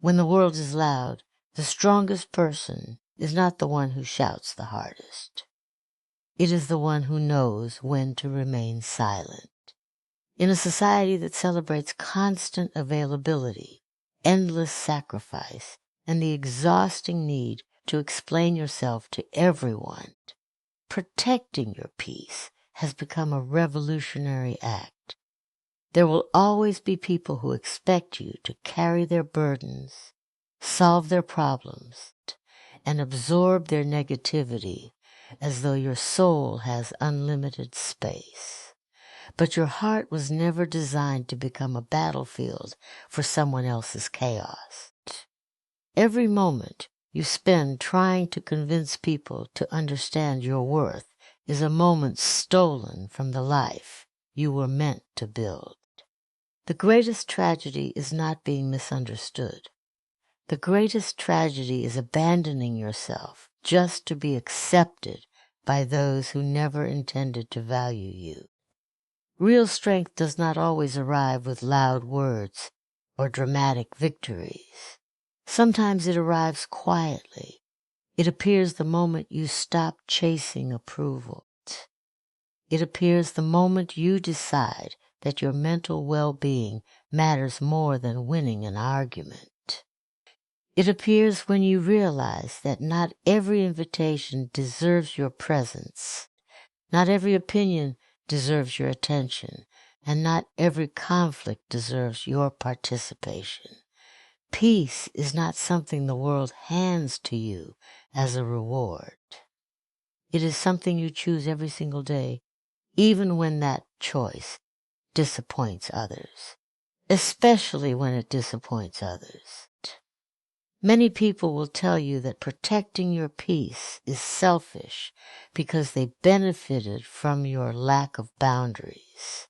When the world is loud, the strongest person is not the one who shouts the hardest. It is the one who knows when to remain silent. In a society that celebrates constant availability, endless sacrifice, and the exhausting need to explain yourself to everyone, protecting your peace has become a revolutionary act. There will always be people who expect you to carry their burdens, solve their problems, and absorb their negativity as though your soul has unlimited space. But your heart was never designed to become a battlefield for someone else's chaos. Every moment you spend trying to convince people to understand your worth is a moment stolen from the life you were meant to build. The greatest tragedy is not being misunderstood. The greatest tragedy is abandoning yourself just to be accepted by those who never intended to value you. Real strength does not always arrive with loud words or dramatic victories. Sometimes it arrives quietly. It appears the moment you stop chasing approval. It appears the moment you decide that your mental well-being matters more than winning an argument. It appears when you realize that not every invitation deserves your presence, not every opinion deserves your attention, and not every conflict deserves your participation. Peace is not something the world hands to you as a reward. It is something you choose every single day, even when that choice disappoints others, especially when it disappoints others. Many people will tell you that protecting your peace is selfish because they benefited from your lack of boundaries.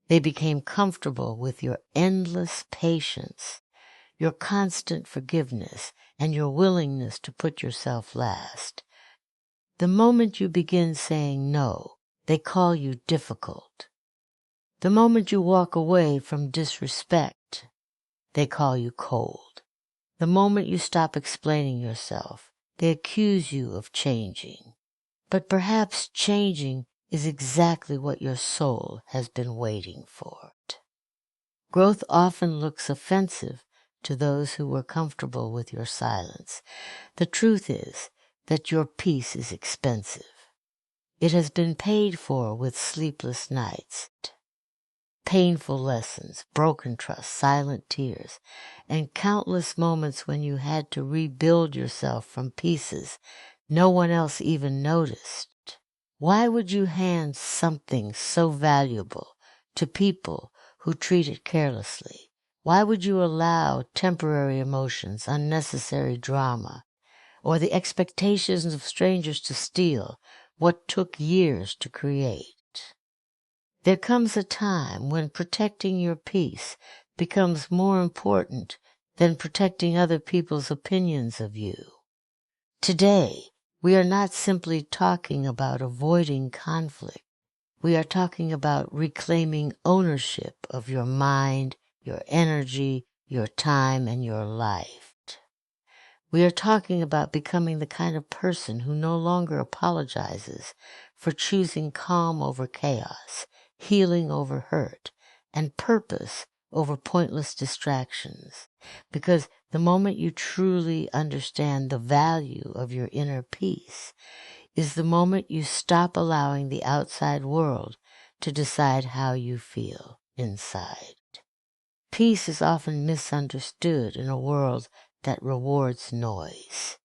They became comfortable with your endless patience, your constant forgiveness, and your willingness to put yourself last. The moment you begin saying no, they call you difficult. The moment you walk away from disrespect, they call you cold. The moment you stop explaining yourself, they accuse you of changing. But perhaps changing is exactly what your soul has been waiting for. Growth often looks offensive to those who were comfortable with your silence. The truth is that your peace is expensive. It has been paid for with sleepless nights, painful lessons, broken trust, silent tears, and countless moments when you had to rebuild yourself from pieces no one else even noticed. Why would you hand something so valuable to people who treat it carelessly? Why would you allow temporary emotions, unnecessary drama, or the expectations of strangers to steal what took years to create? There comes a time when protecting your peace becomes more important than protecting other people's opinions of you. Today, we are not simply talking about avoiding conflict. We are talking about reclaiming ownership of your mind, your energy, your time, and your life. We are talking about becoming the kind of person who no longer apologizes for choosing calm over chaos, healing over hurt, and purpose over pointless distractions. Because the moment you truly understand the value of your inner peace is the moment you stop allowing the outside world to decide how you feel inside. Peace is often misunderstood in a world that rewards noise.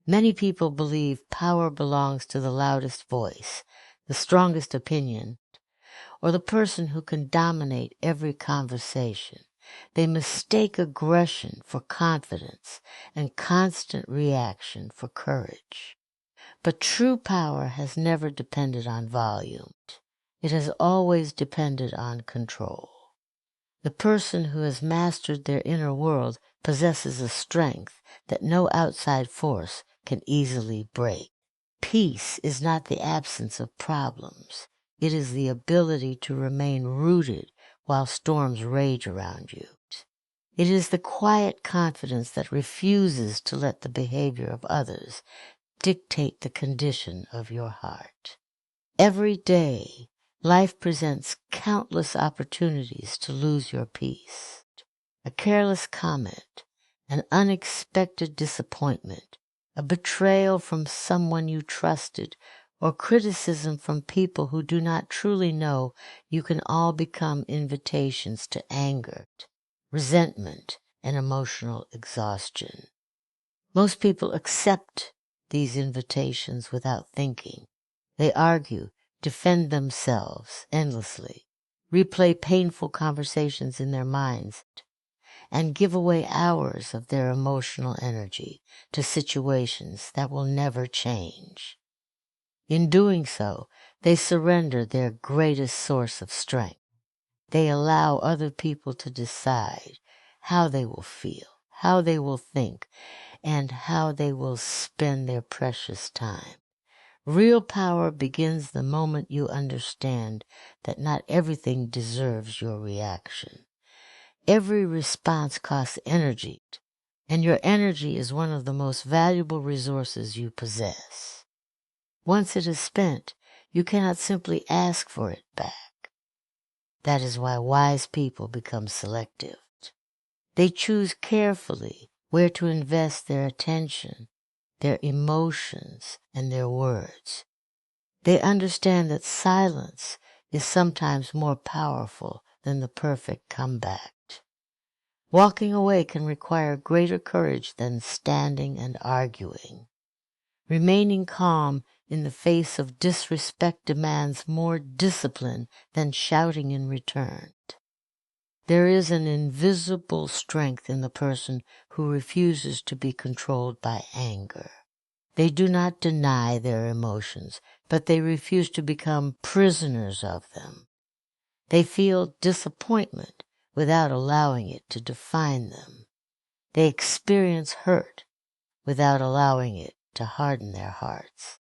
Many people believe power belongs to the loudest voice, the strongest opinion, or the person who can dominate every conversation. They mistake aggression for confidence and constant reaction for courage. But true power has never depended on volume. It has always depended on control. The person who has mastered their inner world possesses a strength that no outside force can easily break. Peace is not the absence of problems. It is the ability to remain rooted while storms rage around you. It is the quiet confidence that refuses to let the behavior of others dictate the condition of your heart. Every day, life presents countless opportunities to lose your peace. A careless comment, an unexpected disappointment, a betrayal from someone you trusted, or criticism from people who do not truly know you can all become invitations to anger, resentment, and emotional exhaustion. Most people accept these invitations without thinking. They argue, defend themselves endlessly, replay painful conversations in their minds, and give away hours of their emotional energy to situations that will never change. In doing so, they surrender their greatest source of strength. They allow other people to decide how they will feel, how they will think, and how they will spend their precious time. Real power begins the moment you understand that not everything deserves your reaction. Every response costs energy, and your energy is one of the most valuable resources you possess. Once it is spent, you cannot simply ask for it back. That is why wise people become selective. They choose carefully where to invest their attention, their emotions, and their words. They understand that silence is sometimes more powerful than the perfect comeback. Walking away can require greater courage than standing and arguing. Remaining calm in the face of disrespect demands more discipline than shouting in return. There is an invisible strength in the person who refuses to be controlled by anger. They do not deny their emotions, but they refuse to become prisoners of them. They feel disappointment without allowing it to define them. They experience hurt without allowing it to harden their hearts.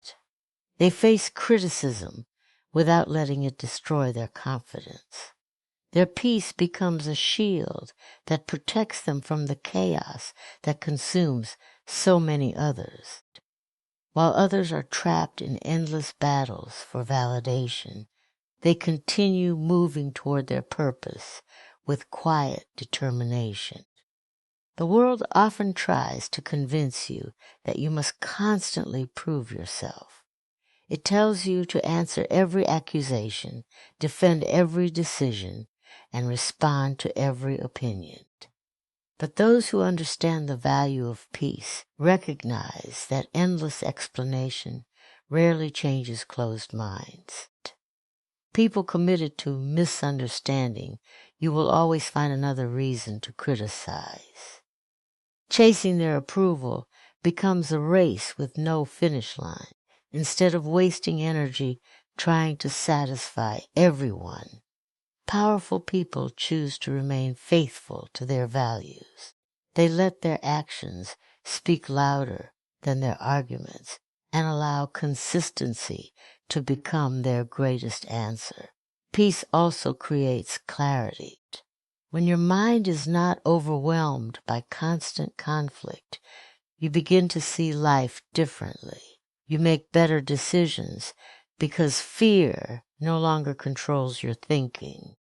They face criticism without letting it destroy their confidence. Their peace becomes a shield that protects them from the chaos that consumes so many others. While others are trapped in endless battles for validation, they continue moving toward their purpose with quiet determination. The world often tries to convince you that you must constantly prove yourself. It tells you to answer every accusation, defend every decision, and respond to every opinion. But those who understand the value of peace recognize that endless explanation rarely changes closed minds. People committed to misunderstanding, you will always find another reason to criticize. Chasing their approval becomes a race with no finish line, instead of wasting energy trying to satisfy everyone. Powerful people choose to remain faithful to their values. They let their actions speak louder than their arguments and allow consistency to become their greatest answer. Peace also creates clarity. When your mind is not overwhelmed by constant conflict, you begin to see life differently. You make better decisions because fear no longer controls your thinking.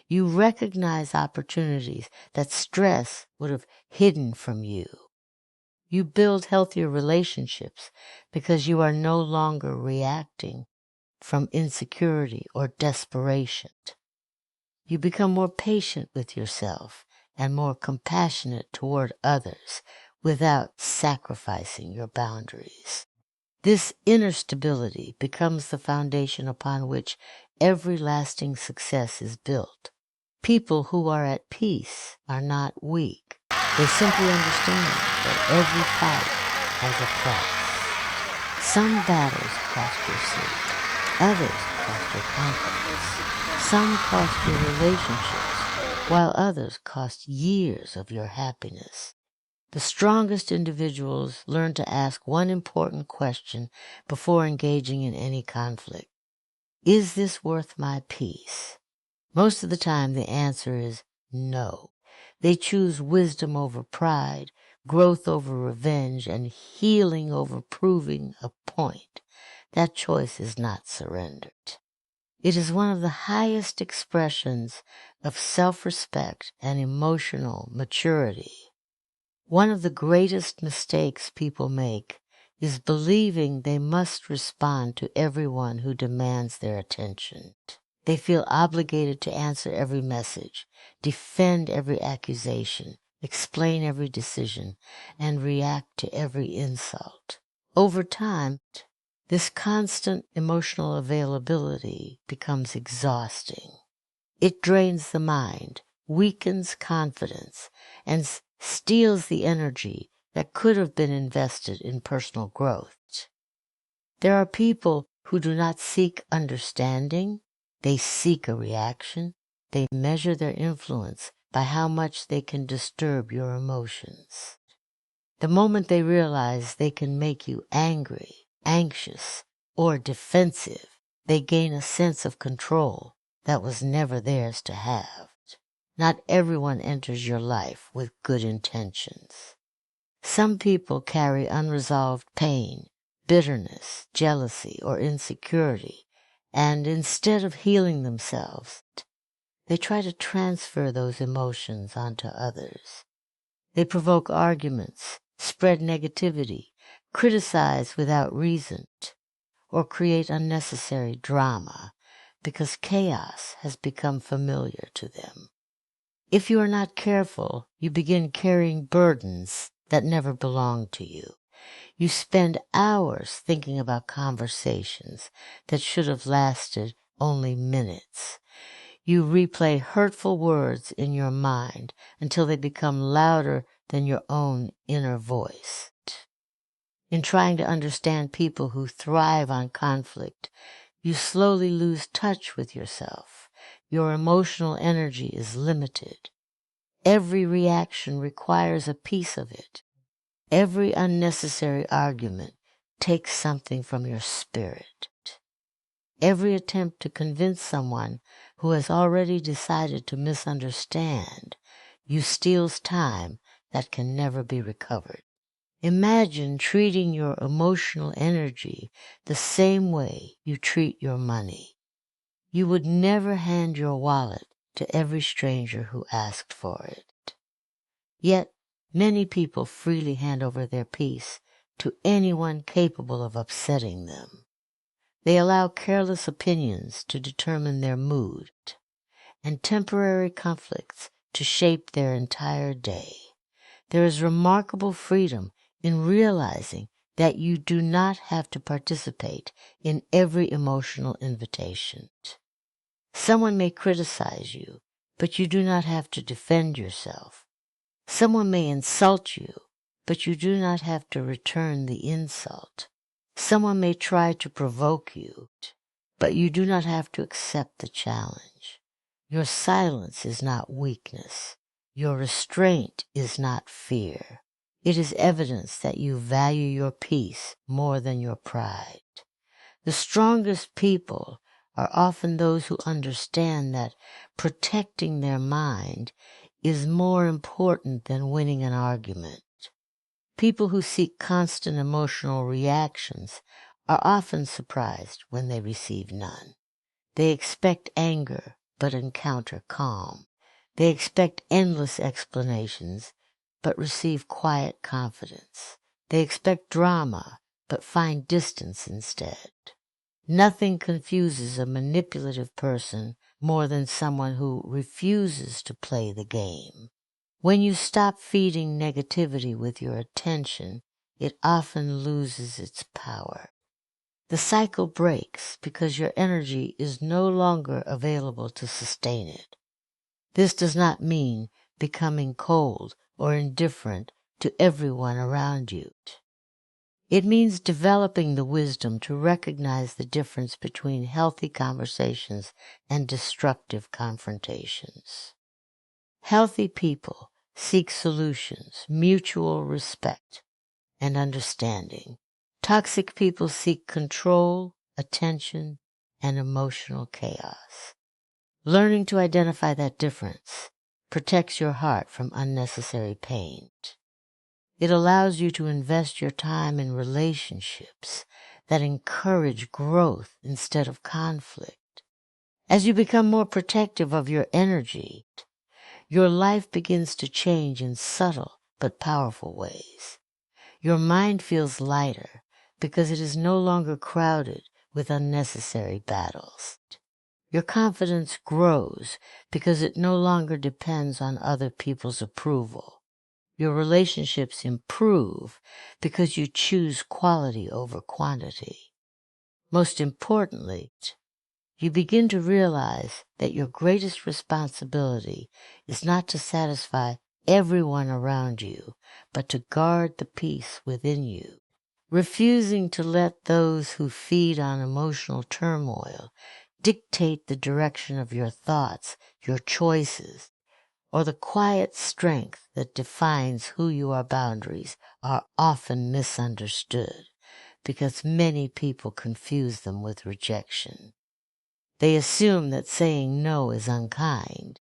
You recognize opportunities that stress would have hidden from you. You build healthier relationships because you are no longer reacting from insecurity or desperation. You become more patient with yourself and more compassionate toward others without sacrificing your boundaries. This inner stability becomes the foundation upon which every lasting success is built. People who are at peace are not weak. They simply understand that every fight has a price. Some battles cost your sleep. Others cost your confidence. Some cost your relationships, while others cost years of your happiness. The strongest individuals learn to ask one important question before engaging in any conflict. Is this worth my peace? Most of the time, the answer is no. They choose wisdom over pride, growth over revenge, and healing over proving a point. That choice is not surrendered. It is one of the highest expressions of self-respect and emotional maturity. One of the greatest mistakes people make is believing they must respond to everyone who demands their attention. They feel obligated to answer every message, defend every accusation, explain every decision, and react to every insult. Over time, this constant emotional availability becomes exhausting. It drains the mind, weakens confidence, and steals the energy that could have been invested in personal growth. There are people who do not seek understanding. They seek a reaction. They measure their influence by how much they can disturb your emotions. The moment they realize they can make you angry, anxious, or defensive, they gain a sense of control that was never theirs to have. Not everyone enters your life with good intentions. Some people carry unresolved pain, bitterness, jealousy, or insecurity, and instead of healing themselves, they try to transfer those emotions onto others. They provoke arguments, spread negativity, criticize without reason, or create unnecessary drama because chaos has become familiar to them. If you are not careful, you begin carrying burdens that never belonged to you. You spend hours thinking about conversations that should have lasted only minutes. You replay hurtful words in your mind until they become louder than your own inner voice. In trying to understand people who thrive on conflict, you slowly lose touch with yourself. Your emotional energy is limited. Every reaction requires a piece of it. Every unnecessary argument takes something from your spirit. Every attempt to convince someone who has already decided to misunderstand you steals time that can never be recovered. Imagine treating your emotional energy the same way you treat your money. You would never hand your wallet to every stranger who asked for it. Yet, many people freely hand over their peace to anyone capable of upsetting them. They allow careless opinions to determine their mood and temporary conflicts to shape their entire day. There is remarkable freedom in realizing that you do not have to participate in every emotional invitation. Someone may criticize you, but you do not have to defend yourself. Someone may insult you, but you do not have to return the insult. Someone may try to provoke you, but you do not have to accept the challenge. Your silence is not weakness. Your restraint is not fear. It is evidence that you value your peace more than your pride. The strongest people are often those who understand that protecting their mind is more important than winning an argument. People who seek constant emotional reactions are often surprised when they receive none. They expect anger, but encounter calm. They expect endless explanations, but receive quiet confidence. They expect drama, but find distance instead. Nothing confuses a manipulative person more than someone who refuses to play the game. When you stop feeding negativity with your attention, it often loses its power. The cycle breaks because your energy is no longer available to sustain it. This does not mean becoming cold or indifferent to everyone around you. It means developing the wisdom to recognize the difference between healthy conversations and destructive confrontations. Healthy people seek solutions, mutual respect, and understanding. Toxic people seek control, attention, and emotional chaos. Learning to identify that difference protects your heart from unnecessary pain. It allows you to invest your time in relationships that encourage growth instead of conflict. As you become more protective of your energy, your life begins to change in subtle but powerful ways. Your mind feels lighter because it is no longer crowded with unnecessary battles. Your confidence grows because it no longer depends on other people's approval. Your relationships improve because you choose quality over quantity. Most importantly, you begin to realize that your greatest responsibility is not to satisfy everyone around you, but to guard the peace within you. Refusing to let those who feed on emotional turmoil dictate the direction of your thoughts, your choices, or the quiet strength that defines who you are boundaries are often misunderstood because many people confuse them with rejection. They assume that saying no is unkind,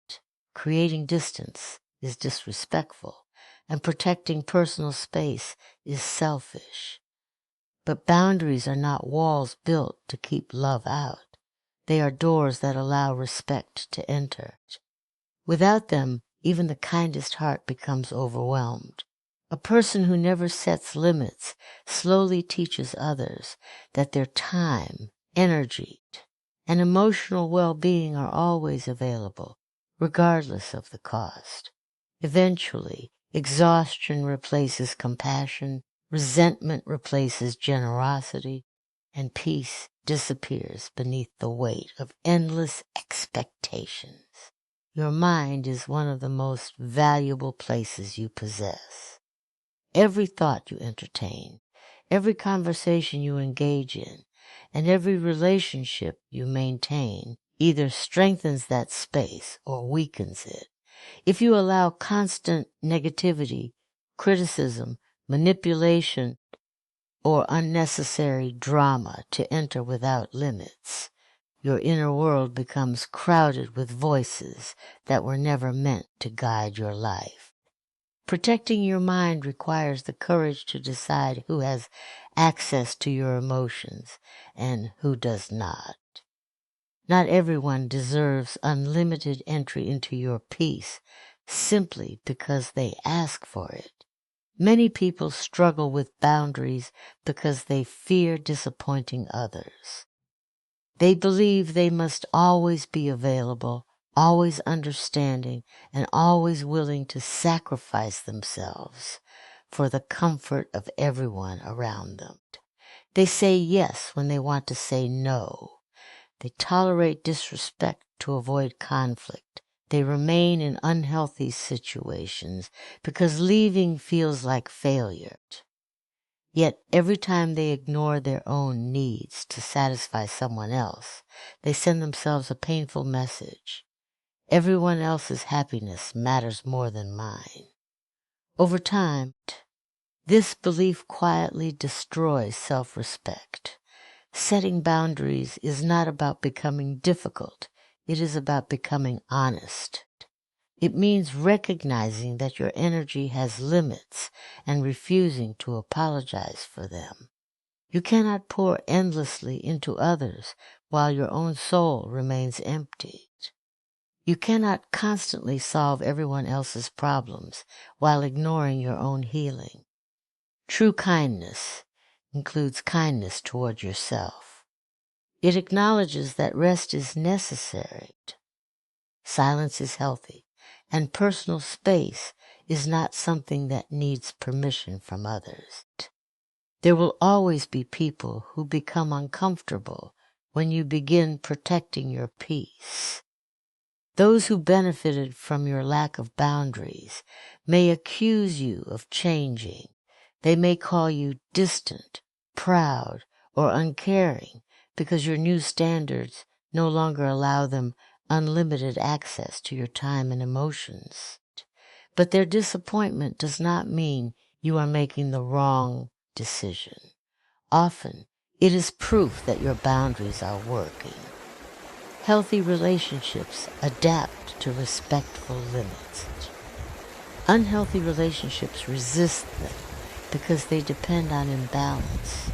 creating distance is disrespectful, and protecting personal space is selfish. But boundaries are not walls built to keep love out. They are doors that allow respect to enter. Without them, even the kindest heart becomes overwhelmed. A person who never sets limits slowly teaches others that their time, energy, and emotional well-being are always available, regardless of the cost. Eventually, exhaustion replaces compassion, resentment replaces generosity, and peace disappears beneath the weight of endless expectations. Your mind is one of the most valuable places you possess. Every thought you entertain, every conversation you engage in, and every relationship you maintain either strengthens that space or weakens it. If you allow constant negativity, criticism, manipulation, or unnecessary drama to enter without limits, your inner world becomes crowded with voices that were never meant to guide your life. Protecting your mind requires the courage to decide who has access to your emotions and who does not. Not everyone deserves unlimited entry into your peace simply because they ask for it. Many people struggle with boundaries because they fear disappointing others. They believe they must always be available, always understanding, and always willing to sacrifice themselves for the comfort of everyone around them. They say yes when they want to say no. They tolerate disrespect to avoid conflict. They remain in unhealthy situations because leaving feels like failure. Yet every time they ignore their own needs to satisfy someone else, they send themselves a painful message. Everyone else's happiness matters more than mine. Over time, this belief quietly destroys self-respect. Setting boundaries is not about becoming difficult. It is about becoming honest. It means recognizing that your energy has limits and refusing to apologize for them. You cannot pour endlessly into others while your own soul remains empty. You cannot constantly solve everyone else's problems while ignoring your own healing. True kindness includes kindness toward yourself. It acknowledges that rest is necessary. Silence is healthy, and personal space is not something that needs permission from others. There will always be people who become uncomfortable when you begin protecting your peace. Those who benefited from your lack of boundaries may accuse you of changing. They may call you distant, proud, or uncaring because your new standards no longer allow them unlimited access to your time and emotions. But their disappointment does not mean you are making the wrong decision. Often, it is proof that your boundaries are working. Healthy relationships adapt to respectful limits. Unhealthy relationships resist them because they depend on imbalance.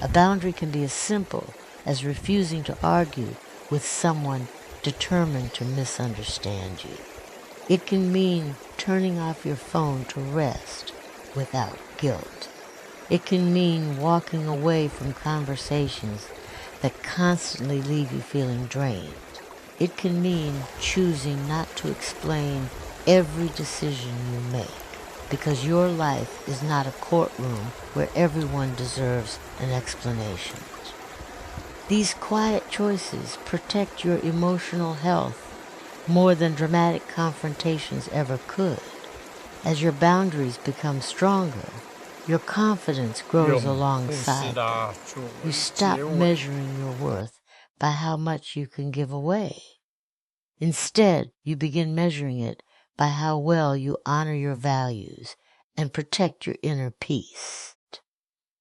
A boundary can be as simple as refusing to argue with someone determined to misunderstand you. It can mean turning off your phone to rest without guilt. It can mean walking away from conversations that constantly leave you feeling drained. It can mean choosing not to explain every decision you make, because your life is not a courtroom where everyone deserves an explanation. These quiet choices protect your emotional health more than dramatic confrontations ever could. As your boundaries become stronger, your confidence grows alongside them. You stop measuring your worth by how much you can give away. Instead, you begin measuring it by how well you honor your values and protect your inner peace.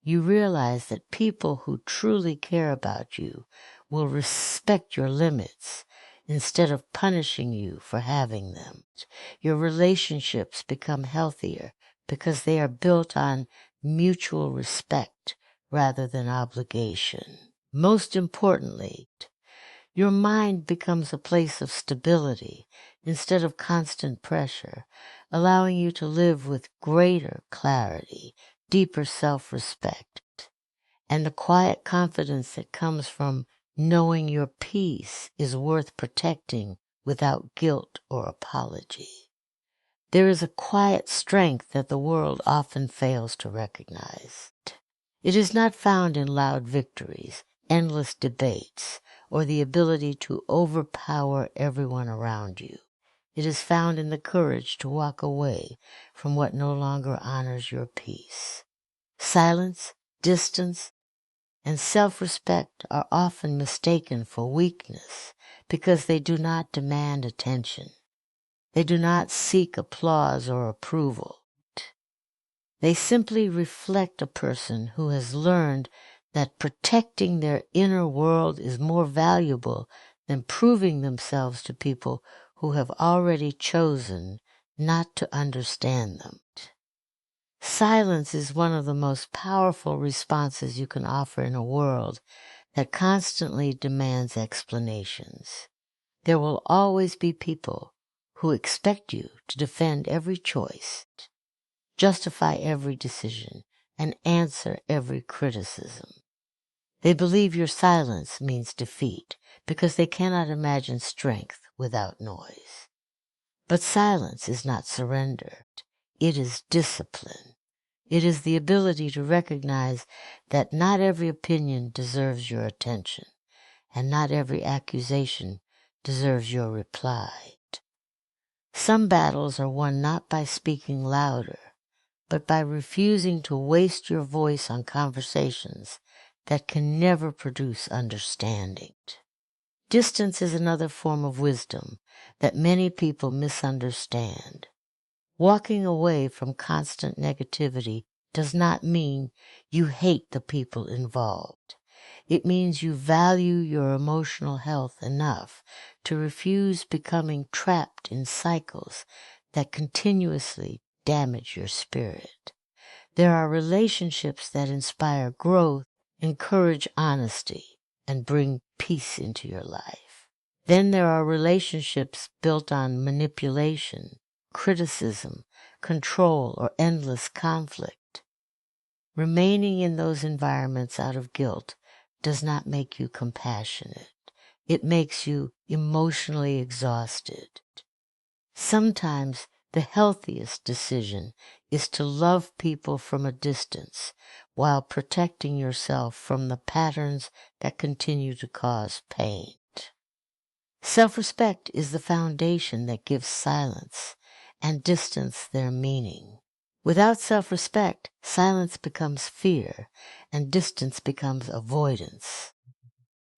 You realize that people who truly care about you will respect your limits instead of punishing you for having them. Your relationships become healthier because they are built on mutual respect rather than obligation. Most importantly, your mind becomes a place of stability instead of constant pressure, allowing you to live with greater clarity, deeper self-respect, and the quiet confidence that comes from knowing your peace is worth protecting without guilt or apology. There is a quiet strength that the world often fails to recognize. It is not found in loud victories, endless debates, or the ability to overpower everyone around you. It is found in the courage to walk away from what no longer honors your peace. Silence, distance, and self-respect are often mistaken for weakness because they do not demand attention. They do not seek applause or approval. They simply reflect a person who has learned that protecting their inner world is more valuable than proving themselves to people who have already chosen not to understand them. Silence is one of the most powerful responses you can offer in a world that constantly demands explanations. There will always be people who expect you to defend every choice, justify every decision, and answer every criticism. They believe your silence means defeat because they cannot imagine strength without noise. But silence is not surrender. It is discipline. It is the ability to recognize that not every opinion deserves your attention, and not every accusation deserves your reply. Some battles are won not by speaking louder, but by refusing to waste your voice on conversations that can never produce understanding. Distance is another form of wisdom that many people misunderstand. Walking away from constant negativity does not mean you hate the people involved. It means you value your emotional health enough to refuse becoming trapped in cycles that continuously damage your spirit. There are relationships that inspire growth, encourage honesty, and bring peace into your life. Then there are relationships built on manipulation, criticism, control, or endless conflict. Remaining in those environments out of guilt does not make you compassionate. It makes you emotionally exhausted. Sometimes the healthiest decision is to love people from a distance while protecting yourself from the patterns that continue to cause pain. Self-respect is the foundation that gives silence and distance their meaning. Without self-respect, silence becomes fear and distance becomes avoidance.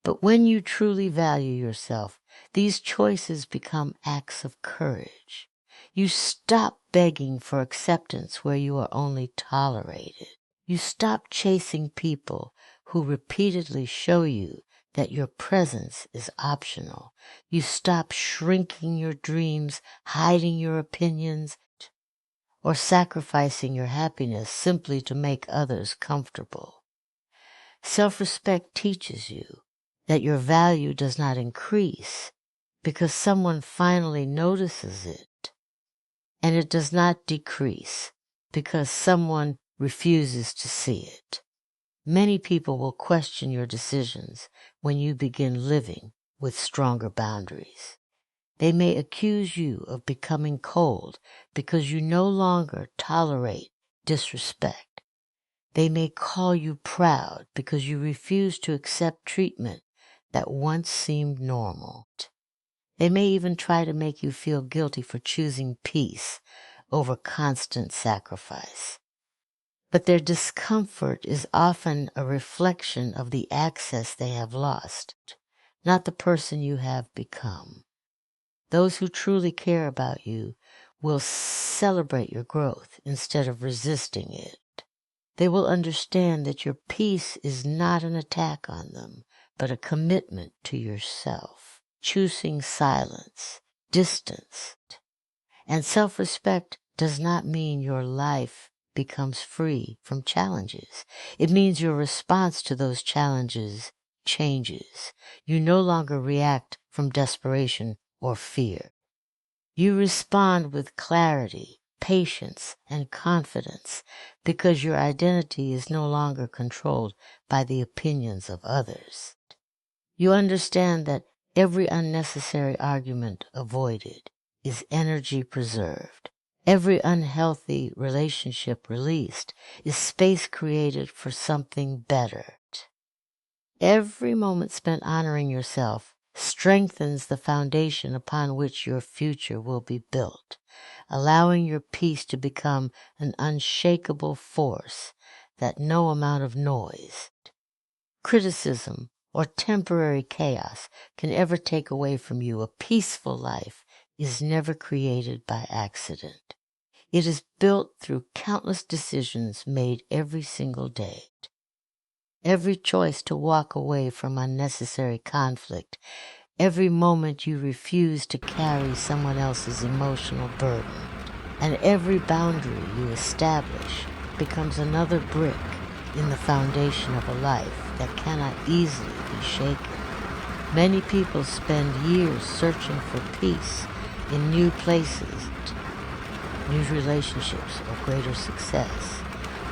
But when you truly value yourself, these choices become acts of courage. You stop begging for acceptance where you are only tolerated. You stop chasing people who repeatedly show you that your presence is optional. You stop shrinking your dreams, hiding your opinions, or sacrificing your happiness simply to make others comfortable. Self-respect teaches you that your value does not increase because someone finally notices it, and it does not decrease because someone refuses to see it. Many people will question your decisions when you begin living with stronger boundaries. They may accuse you of becoming cold because you no longer tolerate disrespect. They may call you proud because you refuse to accept treatment that once seemed normal. They may even try to make you feel guilty for choosing peace over constant sacrifice. But their discomfort is often a reflection of the access they have lost, not the person you have become. Those who truly care about you will celebrate your growth instead of resisting it. They will understand that your peace is not an attack on them, but a commitment to yourself, choosing silence, distance. And self-respect does not mean your life becomes free from challenges. It means your response to those challenges changes. You no longer react from desperation or fear. You respond with clarity, patience, and confidence because your identity is no longer controlled by the opinions of others. You understand that every unnecessary argument avoided is energy preserved. Every unhealthy relationship released is space created for something better. Every moment spent honoring yourself strengthens the foundation upon which your future will be built, allowing your peace to become an unshakable force that no amount of noise, criticism, or temporary chaos can ever take away from you. A peaceful life is never created by accident. It is built through countless decisions made every single day. Every choice to walk away from unnecessary conflict, every moment you refuse to carry someone else's emotional burden, and every boundary you establish becomes another brick in the foundation of a life that cannot easily be shaken. Many people spend years searching for peace in new places, new relationships, or greater success,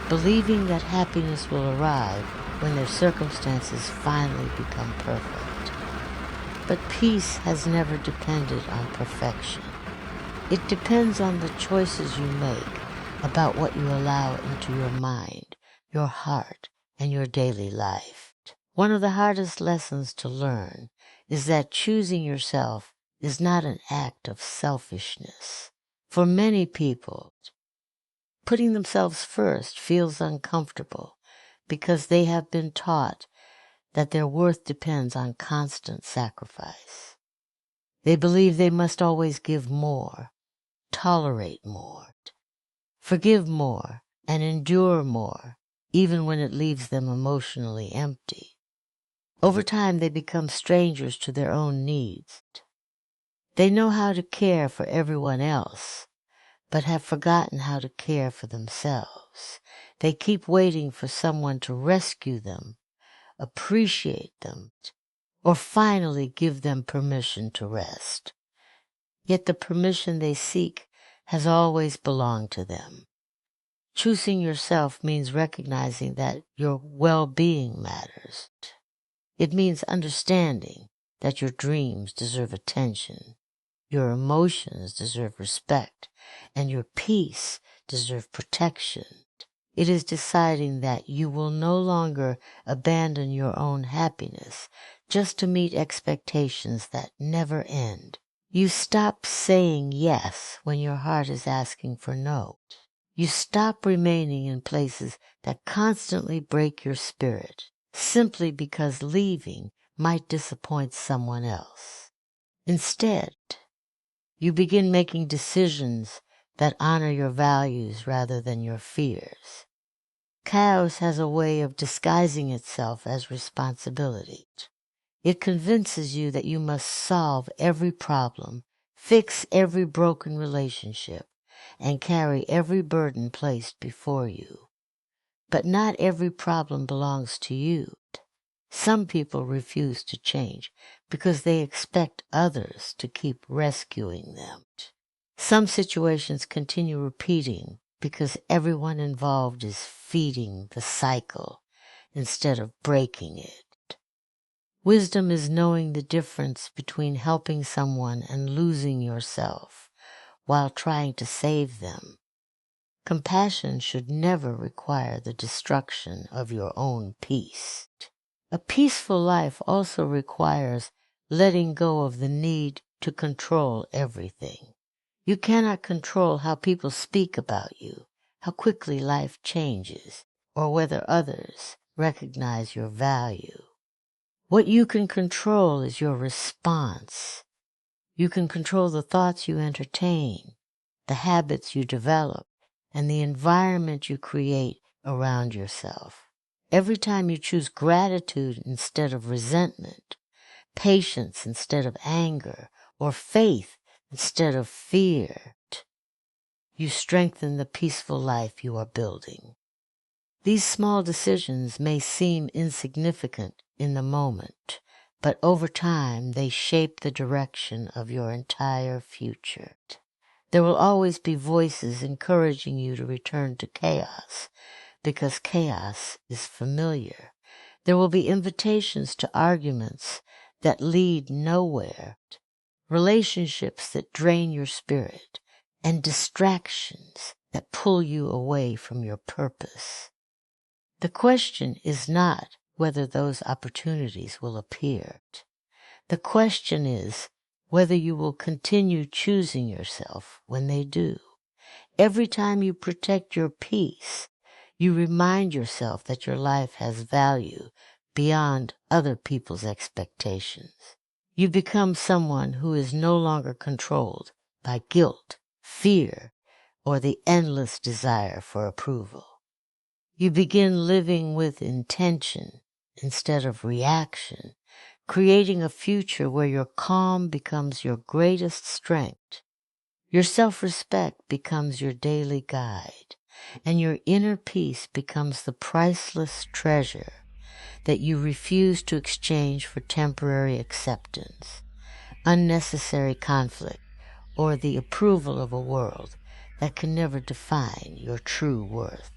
believing that happiness will arrive when their circumstances finally become perfect. But peace has never depended on perfection. It depends on the choices you make about what you allow into your mind, your heart, and your daily life. One of the hardest lessons to learn is that choosing yourself is not an act of selfishness. For many people, putting themselves first feels uncomfortable because they have been taught that their worth depends on constant sacrifice. They believe they must always give more, tolerate more, forgive more, and endure more, even when it leaves them emotionally empty. Over time, they become strangers to their own needs. They know how to care for everyone else, but have forgotten how to care for themselves. They keep waiting for someone to rescue them, appreciate them, or finally give them permission to rest. Yet the permission they seek has always belonged to them. Choosing yourself means recognizing that your well-being matters. It means understanding that your dreams deserve attention, your emotions deserve respect, and your peace deserves protection. It is deciding that you will no longer abandon your own happiness just to meet expectations that never end. You stop saying yes when your heart is asking for no. You stop remaining in places that constantly break your spirit simply because leaving might disappoint someone else. Instead, you begin making decisions that honor your values rather than your fears. Chaos has a way of disguising itself as responsibility. It convinces you that you must solve every problem, fix every broken relationship, and carry every burden placed before you. But not every problem belongs to you. Some people refuse to change because they expect others to keep rescuing them. Some situations continue repeating because everyone involved is feeding the cycle instead of breaking it. Wisdom is knowing the difference between helping someone and losing yourself while trying to save them. Compassion should never require the destruction of your own peace. A peaceful life also requires letting go of the need to control everything. You cannot control how people speak about you, how quickly life changes, or whether others recognize your value. What you can control is your response. You can control the thoughts you entertain, the habits you develop, and the environment you create around yourself. Every time you choose gratitude instead of resentment, patience instead of anger, or faith instead of fear, you strengthen the peaceful life you are building. These small decisions may seem insignificant in the moment, but over time they shape the direction of your entire future. There will always be voices encouraging you to return to chaos, because chaos is familiar. There will be invitations to arguments that lead nowhere, relationships that drain your spirit, and distractions that pull you away from your purpose. The question is not whether those opportunities will appear. The question is whether you will continue choosing yourself when they do. Every time you protect your peace, you remind yourself that your life has value beyond other people's expectations. You become someone who is no longer controlled by guilt, fear, or the endless desire for approval. You begin living with intention instead of reaction, creating a future where your calm becomes your greatest strength. Your self-respect becomes your daily guide, and your inner peace becomes the priceless treasure that you refuse to exchange for temporary acceptance, unnecessary conflict, or the approval of a world that can never define your true worth.